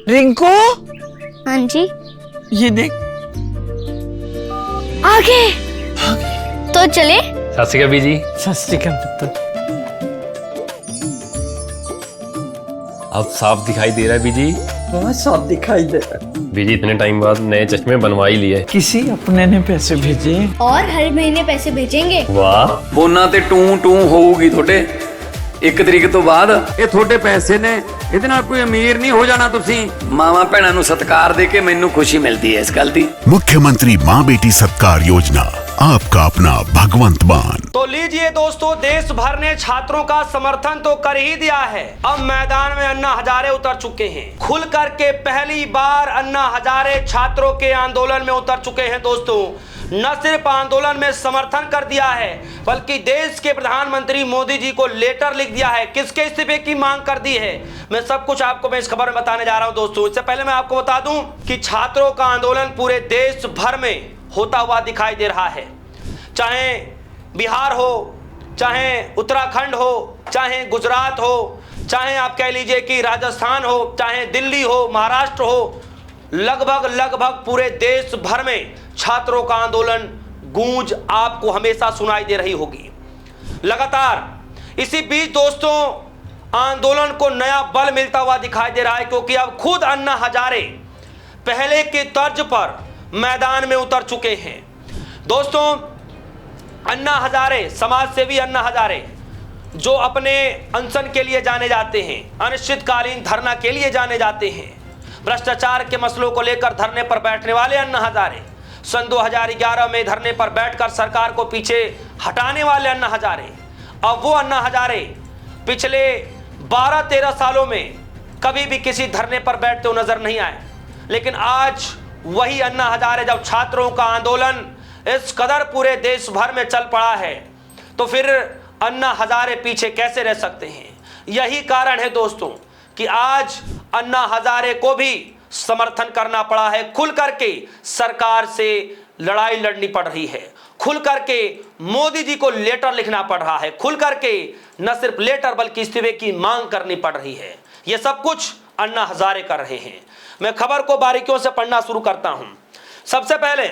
रिंकू, हाँ जी। ये देख। आगे तो चले। सत श्री अकाल बीजी। सत श्री अकाल पुत्र। अब साफ दिखाई दे रहा है बीजी। बहुत साफ दिखाई दे रहा है। बीजी इतने टाइम बाद नए चश्मे बनवा ही लिए। किसी अपने ने पैसे भेजे और हर महीने पैसे भेजेंगे। वाह। ਫੋਨਾਂ ਤੇ ਟੂ ਟੂ ਹੋਊਗੀ ਤੁਹਾਡੇ 1 ਤਰੀਕ ਤੋਂ ਬਾਅਦ। ਇਹ ਤੁਹਾਡੇ ਪੈਸੇ ਨੇ, ਇਹਦੇ ਨਾਲ ਕੋਈ ਅਮੀਰ ਨਹੀਂ ਹੋ ਜਾਣਾ ਤੁਸੀਂ। ਮਾਵਾਂ ਭੈਣਾਂ ਨੂੰ ਸਤਿਕਾਰ ਦੇ ਕੇ ਮੈਨੂੰ ਖੁਸ਼ੀ ਮਿਲਦੀ ਹੈ ਇਸ ਗੱਲ ਦੀ। मुख्यमंत्री माँ बेटी सत्कार योजना, आपका अपना भगवंत मान। तो लीजिए दोस्तों, देश भर ने छात्रों का समर्थन तो कर ही दिया है। अब मैदान में अन्ना हजारे उतर चुके हैं। खुल करके पहली बार अन्ना हजारे छात्रों के आंदोलन में उतर चुके हैं। दोस्तों, न सिर्फ आंदोलन में समर्थन कर दिया है, बल्कि देश के प्रधानमंत्री मोदी जी को लेटर लिख दिया है। किसके इस्तीफे की मांग कर दी है, मैं सब कुछ आपको मैं इस खबर में बताने जा रहा हूं। दोस्तों, इससे पहले मैं आपको बता दूं कि छात्रों का आंदोलन पूरे देश भर में होता हुआ दिखाई दे रहा है। चाहे बिहार हो, चाहे उत्तराखंड हो, चाहे गुजरात हो, चाहे आप कह लीजिए कि राजस्थान हो, चाहे दिल्ली हो, महाराष्ट्र हो, लगभग पूरे देश भर में छात्रों का आंदोलन गूंज आपको हमेशा सुनाई दे रही होगी। लगातार इसी बीच दोस्तों, आंदोलन को नया बल मिलता हुआ दिखाई दे रहा है, क्योंकि अब खुद अन्ना हजारे पहले के तर्ज पर मैदान में उतर चुके हैं। दोस्तों, अन्ना हजारे, समाज सेवी अन्ना हजारे, जो अपने अनशन के लिए जाने जाते हैं, अनिश्चितकालीन धरना के लिए जाने जाते हैं, भ्रष्टाचार के मसलों को लेकर धरने पर बैठने वाले अन्ना हजारे, सन 2011 में धरने पर बैठकर सरकार को पीछे हटाने वाले अन्ना हजारे, अब वो अन्ना हजारे पिछले 12-13 सालों में कभी भी किसी धरने पर बैठते हुए नजर नहीं आए। लेकिन आज वही अन्ना हजारे, जब छात्रों का आंदोलन इस कदर पूरे देश भर में चल पड़ा है, तो फिर अन्ना हजारे पीछे कैसे रह सकते हैं। यही कारण है दोस्तों कि आज अन्ना हजारे को भी समर्थन करना पड़ा है। खुल करके सरकार से लड़ाई लड़नी पड़ रही है, खुल करके मोदी जी को लेटर लिखना पड़ रहा है, खुल करके न सिर्फ लेटर बल्कि इस्तीफे की मांग करनी पड़ रही है। यह सब कुछ अन्ना हजारे कर रहे हैं। मैं खबर को बारीकियों से पढ़ना शुरू करता हूं। सबसे पहले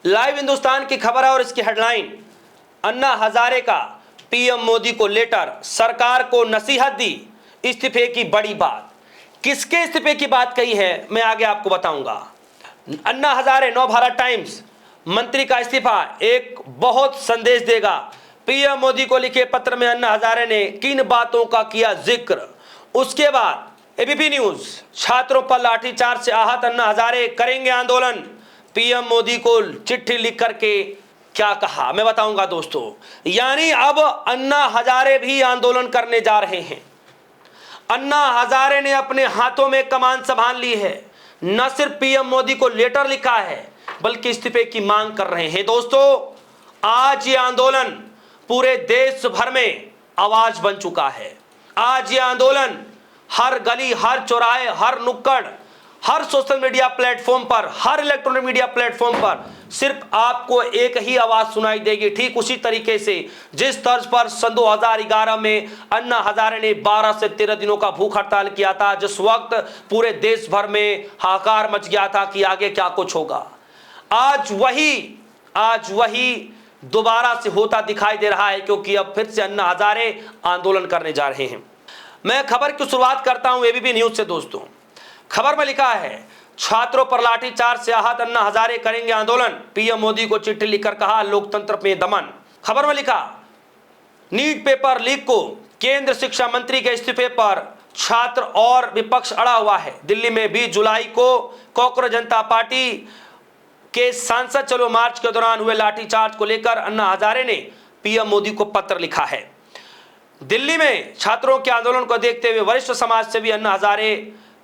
लाइव हिंदुस्तान की खबर है और इसकी हेडलाइन, अन्ना हजारे का पीएम मोदी को लेटर, सरकार को नसीहत दी, इस्तीफे की बड़ी बात। किसके इस्तीफे की बात कही है मैं आगे आपको बताऊंगा। अन्ना हजारे, नवभारत टाइम्स, मंत्री का इस्तीफा एक बहुत संदेश देगा। पीएम मोदी को लिखे पत्र में अन्ना हजारे ने किन बातों का किया जिक्र। उसके बाद एबीपी न्यूज, छात्रों पर लाठीचार्ज से आहत अन्ना हजारे करेंगे आंदोलन, पीएम मोदी को चिट्ठी लिख करके क्या कहा मैं बताऊंगा दोस्तों। यानी अब अन्ना हजारे भी आंदोलन करने जा रहे हैं। अन्ना हजारे ने अपने हाथों में कमान संभाल ली है। न सिर्फ पीएम मोदी को लेटर लिखा है, बल्कि इस्तीफे की मांग कर रहे हैं। दोस्तों, आज ये आंदोलन पूरे देश भर में आवाज बन चुका है। आज ये आंदोलन हर गली, हर चौराहे, हर नुक्कड़, हर सोशल मीडिया प्लेटफॉर्म पर, हर इलेक्ट्रॉनिक मीडिया प्लेटफॉर्म पर सिर्फ आपको एक ही आवाज सुनाई देगी। ठीक उसी तरीके से जिस तर्ज पर सन 2011 में अन्ना हजारे ने 12 से 13 दिनों का भूख हड़ताल किया था, जिस वक्त पूरे देश भर में हाहाकार मच गया था कि आगे क्या कुछ होगा। आज वही दोबारा से होता दिखाई दे रहा है, क्योंकि अब फिर से अन्ना हजारे आंदोलन करने जा रहे हैं। मैं खबर की शुरुआत करता हूं एबीपी न्यूज से। दोस्तों, खबर में लिखा है, छात्रों पर लाठीचार्ज से आहत अन्ना हजारे करेंगे आंदोलन, पीएम मोदी को चिट्ठी लिखकर कहा लोकतंत्र में दमन। खबर में लिखा, नीट पेपर लीक को केंद्र शिक्षा मंत्री के इस्तीफे पर छात्र और विपक्ष अड़ा हुआ है। दिल्ली में 20 जुलाई को कांग्रेस जनता पार्टी के सांसद चलो मार्च के दौरान हुए लाठीचार्ज को लेकर अन्ना हजारे ने पीएम मोदी को पत्र लिखा है। दिल्ली में छात्रों के आंदोलन को देखते हुए वरिष्ठ समाज सेवी अन्ना हजारे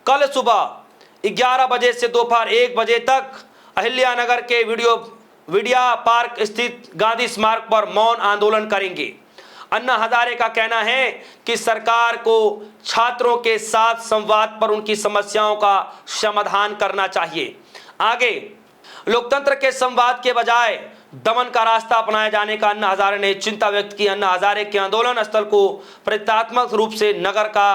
कल सुबह 11 बजे से दोपहर 1 बजे तक अहिल्यानगर के विडिया पार्क स्थित गांधी स्मारक पर मौन आंदोलन करेंगे। अन्ना हजारे का कहना है कि सरकार को छात्रों के साथ संवाद पर उनकी समस्याओं का समाधान करना चाहिए। आगे लोकतंत्र के संवाद के बजाय दमन का रास्ता अपनाए जाने का अन्ना हजारे ने चिंता व्यक्त की। अन्ना हजारे के आंदोलन स्थल को प्रतीकात्मक रूप से नगर का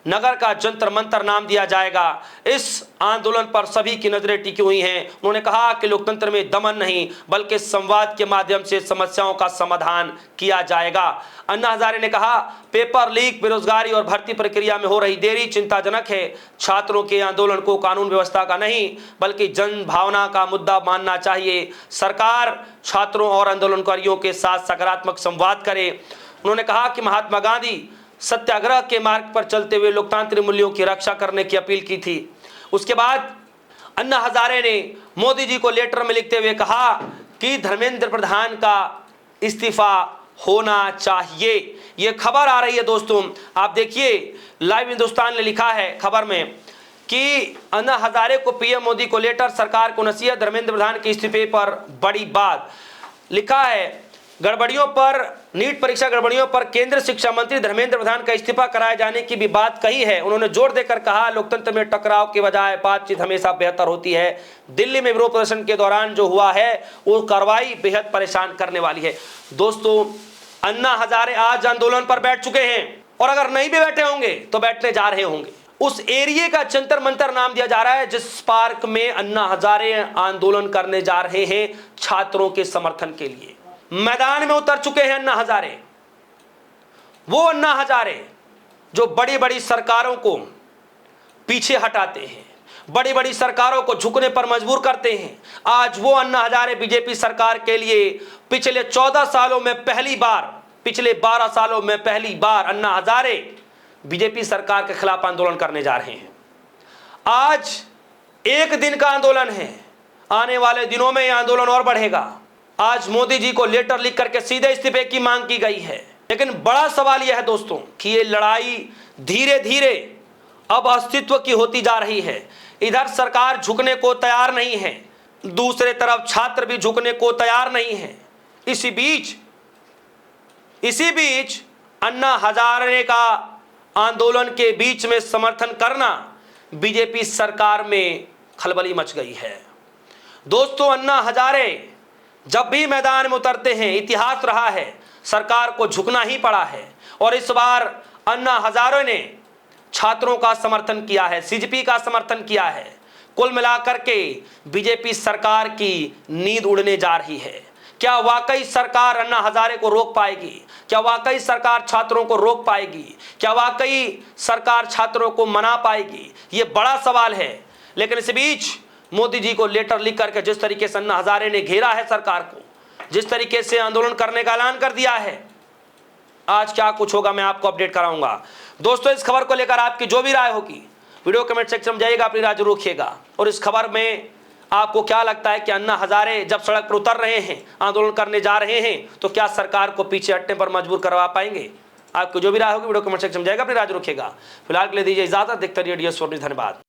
नगर का जंतर मंतर नाम दिया जाएगा। इस आंदोलन पर सभी की नजरें टिकी हुई हैं। उन्होंने कहा कि लोकतंत्र में दमन नहीं बल्कि संवाद के माध्यम से समस्याओं का समाधान किया जाएगा। अन्ना हजारे ने कहा, पेपर लीक, बेरोजगारी और भर्ती प्रक्रिया में हो रही देरी चिंताजनक है। छात्रों के आंदोलन को कानून व्यवस्था का नहीं बल्कि जन भावना का मुद्दा मानना चाहिए। सरकार छात्रों और आंदोलनकारियों के साथ सकारात्मक संवाद करे। उन्होंने कहा कि महात्मा गांधी सत्याग्रह के मार्ग पर चलते हुए लोकतांत्रिक मूल्यों की रक्षा करने की अपील की थी। उसके बाद अन्ना हजारे ने मोदी जी को लेटर में लिखते हुए कहा कि धर्मेंद्र प्रधान का इस्तीफा होना चाहिए। यह खबर आ रही है दोस्तों, आप देखिए लाइव हिंदुस्तान ने लिखा है खबर में कि अन्ना हजारे को पीएम मोदी को लेटर, सरकार को नसीहत, धर्मेंद्र प्रधान के इस्तीफे पर बड़ी बात। लिखा है, गड़बड़ियों पर, नीट परीक्षा गड़बड़ियों पर केंद्रीय शिक्षा मंत्री धर्मेंद्र प्रधान का इस्तीफा कराए जाने की भी बात कही है। उन्होंने जोर देकर कहा, लोकतंत्र में टकराव के बजाय बातचीत हमेशा बेहतर होती है। दिल्ली में विरोध प्रदर्शन के दौरान जो हुआ है वो कार्रवाई बेहद परेशान करने वाली है। दोस्तों, अन्ना हजारे आज आंदोलन पर बैठ चुके हैं और अगर नहीं भी बैठे होंगे तो बैठने जा रहे होंगे। उस एरिया का जंतर मंतर नाम दिया जा रहा है जिस पार्क में अन्ना हजारे आंदोलन करने जा रहे हैं छात्रों के समर्थन के लिए। मैदान में उतर चुके हैं अन्ना हजारे, वो अन्ना हजारे जो बड़ी बड़ी सरकारों को पीछे हटाते हैं, बड़ी बड़ी सरकारों को झुकने पर मजबूर करते हैं। आज वो अन्ना हजारे बीजेपी सरकार के लिए पिछले 14 सालों में पहली बार, पिछले 12 सालों में पहली बार अन्ना हजारे बीजेपी सरकार के खिलाफ आंदोलन करने जा रहे हैं। आज एक दिन का आंदोलन है, आने वाले दिनों में यह आंदोलन और बढ़ेगा। आज मोदी जी को लेटर लिख करके सीधे इस्तीफे की मांग की गई है। लेकिन बड़ा सवाल यह है दोस्तों कि ये लड़ाई धीरे धीरे अब अस्तित्व की होती जा रही है। इधर सरकार झुकने को तैयार नहीं है, दूसरे तरफ छात्र भी झुकने को तैयार नहीं है। इसी बीच अन्ना हजारे का आंदोलन के बीच में समर्थन करना बीजेपी सरकार में खलबली मच गई है। दोस्तों, अन्ना हजारे जब भी मैदान में उतरते हैं, इतिहास रहा है, सरकार को झुकना ही पड़ा है। और इस बार अन्ना हजारे ने छात्रों का समर्थन किया है, सीजेपी का समर्थन किया है। कुल मिलाकर के बीजेपी सरकार की नींद उड़ने जा रही है। क्या वाकई सरकार अन्ना हजारे को रोक पाएगी? क्या वाकई सरकार छात्रों को रोक पाएगी? क्या वाकई सरकार छात्रों को मना पाएगी? ये बड़ा सवाल है। लेकिन इस बीच मोदी जी को लेटर लिख करके जिस तरीके से अन्ना हजारे ने घेरा है सरकार को, जिस तरीके से आंदोलन करने का ऐलान कर दिया है, आज क्या कुछ होगा मैं आपको अपडेट कराऊंगा। दोस्तों, इस खबर को लेकर आपकी जो भी राय होगी वीडियो कमेंट सेक्शन में जाइएगा, अपनी राय जरूर रखिएगा। और इस खबर में आपको क्या लगता है कि अन्ना हजारे जब सड़क पर उतर रहे हैं, आंदोलन करने जा रहे हैं, तो क्या सरकार को पीछे हटने पर मजबूर करवा पाएंगे? आपको जो भी राय होगी वीडियो कमेंट सेक्शन में जाइएगा, अपनी राय जरूर रखिएगा। फिलहाल के लिए दीजिए इजाजत, देखते रहिए DS4 न्यूज़। धन्यवाद।